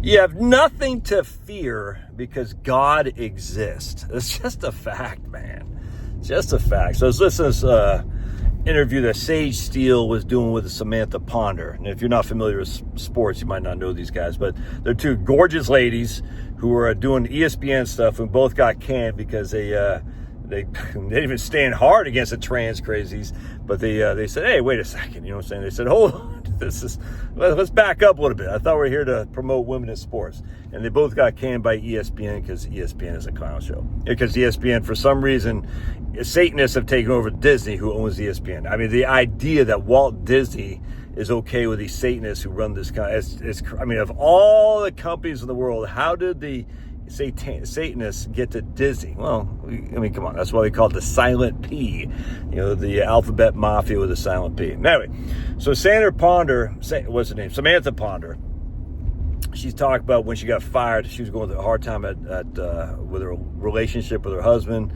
You have nothing to fear because God exists. It's just a fact, man. Just a fact. So I was listening to this interview that Sage Steele was doing with Samantha Ponder. And if you're not familiar with sports, you might not know these guys, but they're two gorgeous ladies who are doing ESPN stuff and both got canned because they didn't even stand hard against the trans crazies, but they said, hey, wait a second, you know what I'm saying? They said, hold on, let's back up a little bit. I thought we were here to promote women in sports. And they both got canned by ESPN because ESPN is a clown show. Because ESPN, for some reason, Satanists have taken over Disney, who owns ESPN. I mean, the idea that Walt Disney is okay with these Satanists who run this kind I mean, of all the companies in the world, how did the Satanists get to Disney? Well, I mean, come on. That's why we call it the silent P. You know, the alphabet mafia with a silent P. Anyway, so Samantha Ponder, she's talked about when she got fired. She was going through a hard time with her relationship with her husband.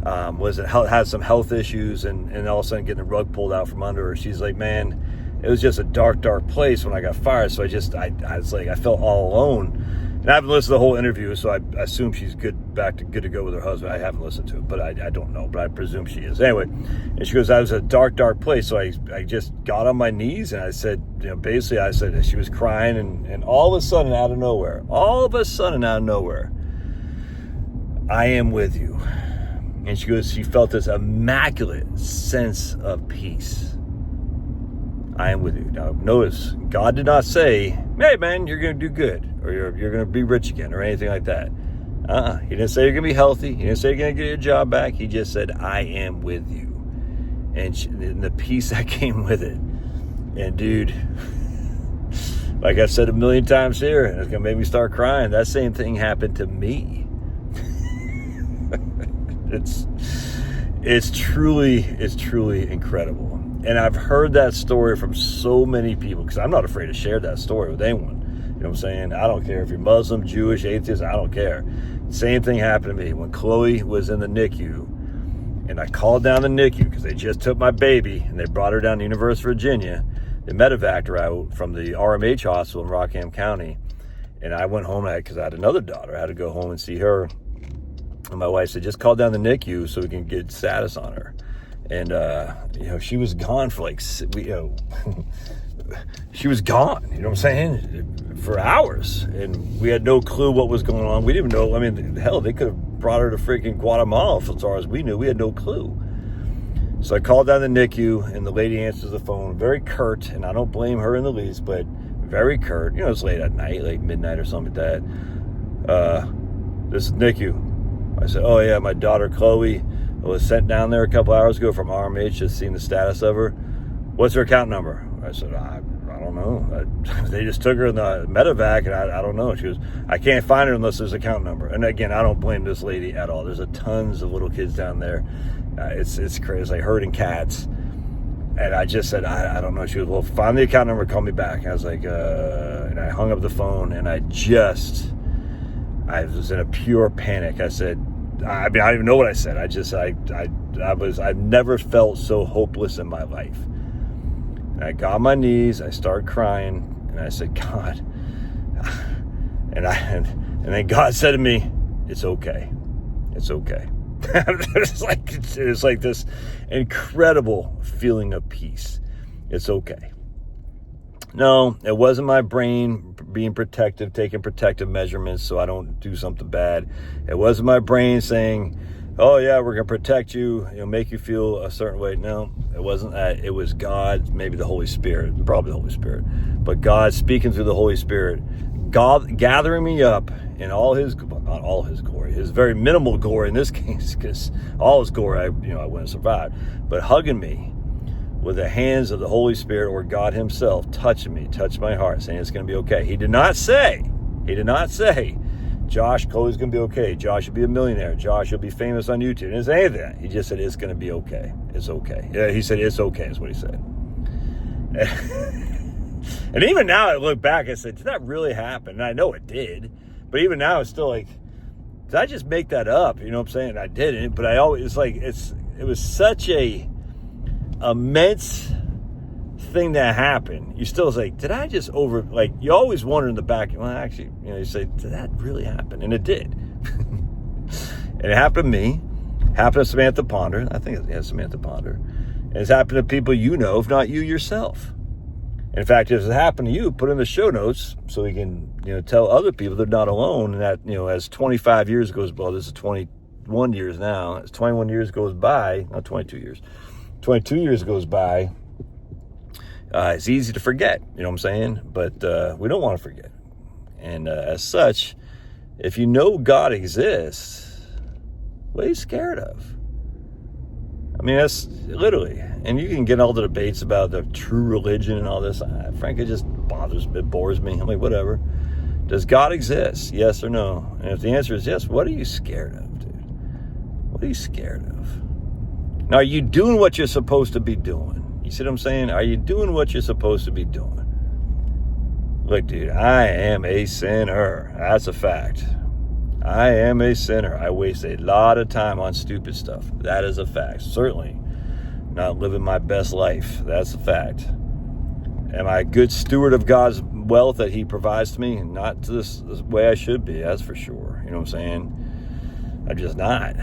Had some health issues, and all of a sudden getting the rug pulled out from under her. She's like, man, it was just a dark, dark place when I got fired. So I was like, I felt all alone. And I haven't listened to the whole interview, so I assume she's good to go with her husband. I haven't listened to it, but I don't know, but I presume she is. Anyway, and she goes, I was a dark, dark place, so I just got on my knees, and I said, you know, basically I said, she was crying, and all of a sudden, out of nowhere, I am with you. And she goes, she felt this immaculate sense of peace. I am with you. Now, notice, God did not say, hey, man, you're going to do good, or you're going to be rich again, or anything like that. He didn't say you're going to be healthy. He didn't say you're going to get your job back. He just said, I am with you. And the peace that came with it. And, dude, like I've said a million times here, and it's going to make me start crying, that same thing happened to me. It's truly incredible. And I've heard that story from so many people, because I'm not afraid to share that story with anyone. You know what I'm saying? I don't care if you're Muslim, Jewish, atheist, I don't care. Same thing happened to me when Chloe was in the NICU. And I called down the NICU because they just took my baby and they brought her down to University of Virginia. They medevaced her out from the RMH hospital in Rockham County. And I went home because I had another daughter. I had to go home and see her. And my wife said, just call down the NICU so we can get status on her. And, she was gone for she was gone, you know what I'm saying, for hours. And we had no clue what was going on. We didn't even know. I mean, hell, they could have brought her to freaking Guatemala as far as we knew. We had no clue. So I called down the NICU, and the lady answers the phone, very curt, and I don't blame her in the least, but very curt. You know, it's late at night, like midnight or something like that. This is NICU. I said, oh, yeah, my daughter Chloe was sent down there a couple hours ago from RMH, just seeing the status of her. What's her account number? I said, I don't know. They just took her in the medevac, and I don't know. She goes, I can't find her unless there's an account number. And again, I don't blame this lady at all. There's tons of little kids down there. It's crazy. It's like herding cats. And I just said, I don't know. She goes, well, find the account number, call me back. I was like, and I hung up the phone, and I was in a pure panic. I said, I mean, I don't even know what I said. I've never felt so hopeless in my life. And I got on my knees, I started crying, and I said, God, and then God said to me, it's okay. It's okay. It's like this incredible feeling of peace. It's okay. No, it wasn't my brain being protective, taking protective measurements so I don't do something bad. It wasn't my brain saying, oh yeah, we're going to protect you, make you feel a certain way. No, it wasn't that. It was God, maybe the Holy Spirit, probably the Holy Spirit, but God speaking through the Holy Spirit, God gathering me up in all his, well, not all his glory, his very minimal glory in this case, because all his glory, I wouldn't survive, but hugging me with the hands of the Holy Spirit or God himself touching me, touched my heart, saying it's going to be okay. He did not say, Josh, Chloe's going to be okay. Josh will be a millionaire. Josh will be famous on YouTube. He didn't say anything. He just said it's going to be okay. It's okay. Yeah, he said it's okay is what he said. And even now I look back and said, did that really happen? And I know it did. But even now it's still like, did I just make that up? You know what I'm saying? I didn't. But I always, it was such a immense thing that happened, you still say, did I just you always wonder in the back, well, actually, you say, did that really happen? And it did. And it happened to me, happened to Samantha Ponder. I think it's Samantha Ponder. And it's happened to people if not you yourself. In fact, if it happened to you, put in the show notes so we can, tell other people they're not alone. And that, as 25 years goes by, this is 21 years now. As 21 years goes by, not 22 years, 22 years goes by, it's easy to forget, you know what I'm saying? But we don't want to forget. And as such, if you know God exists, what are you scared of? I mean, that's literally, and you can get all the debates about the true religion and all this. Frankly, it just bores me. I'm like, whatever. Does God exist? Yes or no? And if the answer is yes, what are you scared of, dude? What are you scared of? Now, are you doing what you're supposed to be doing? You see what I'm saying? Are you doing what you're supposed to be doing? Look, dude, I am a sinner. That's a fact. I am a sinner. I waste a lot of time on stupid stuff. That is a fact. Certainly not living my best life. That's a fact. Am I a good steward of God's wealth that he provides to me? Not to this way I should be, that's for sure. You know what I'm saying? I'm just not.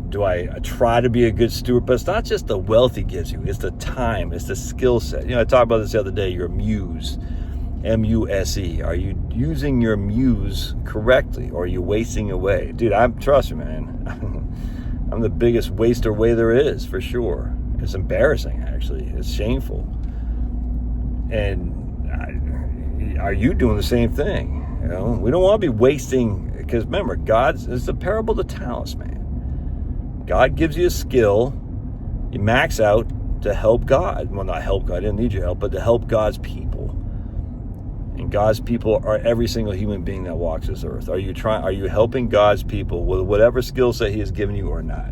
Do I try to be a good steward? But it's not just the wealth he gives you. It's the time. It's the skill set. I talked about this the other day. Your muse. M-U-S-E. Are you using your muse correctly, or are you wasting away? Dude, trust me, man. I'm the biggest waster way there is, for sure. It's embarrassing, actually. It's shameful. And are you doing the same thing? We don't want to be wasting, because remember, it's the parable of the talents, man. God gives you a skill, you max out to help God. Well, not help God, I didn't need your help, but to help God's people. And God's people are every single human being that walks this earth. Are you helping God's people with whatever skill set he has given you or not?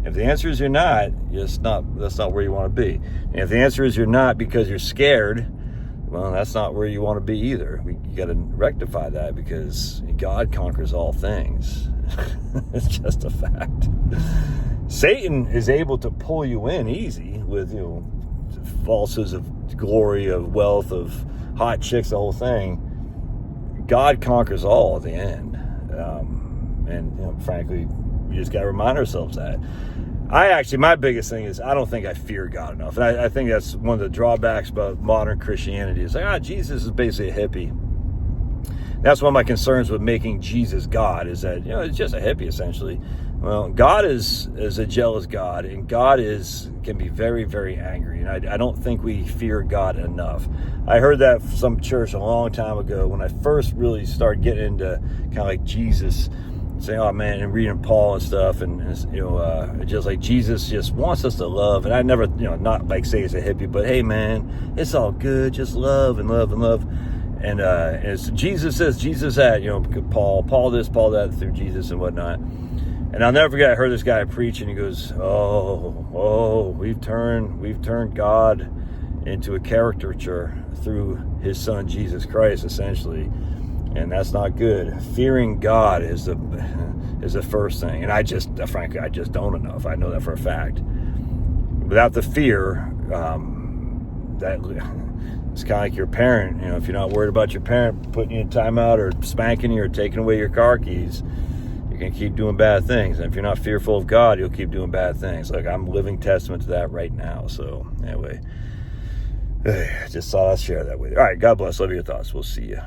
If the answer is you're not, that's not where you want to be. And if the answer is you're not because you're scared, well, that's not where you want to be either. You got to rectify that, because God conquers all things. It's just a fact. Satan is able to pull you in easy with, falsehoods of glory, of wealth, of hot chicks, the whole thing. God conquers all at the end. And frankly, we just got to remind ourselves that. My biggest thing is I don't think I fear God enough. And I think that's one of the drawbacks about modern Christianity. It's like, Jesus is basically a hippie. That's one of my concerns with making Jesus God, is that, it's just a hippie, essentially. Well, God is a jealous God, and God can be very, very angry. And I don't think we fear God enough. I heard that from some church a long time ago when I first really started getting into kind of like Jesus, saying, oh man, and reading Paul and stuff, and just like Jesus just wants us to love. And I never, not like say it's a hippie, but hey man, it's all good, just love and love and love. And it's Jesus this, Jesus that, Paul this, Paul that, through Jesus and whatnot. And I'll never forget, I heard this guy preach, and he goes, we've turned God into a caracaricature through his son Jesus Christ, essentially. And that's not good. Fearing God is the first thing. And frankly, I just don't enough. I know that for a fact. Without the fear, that it's kind of like your parent. If you're not worried about your parent putting you in timeout or spanking you or taking away your car keys, you can keep doing bad things. And if you're not fearful of God, you'll keep doing bad things. Like, I'm a living testament to that right now. So anyway, just thought I'd share that with you. All right, God bless. Love your thoughts. We'll see you.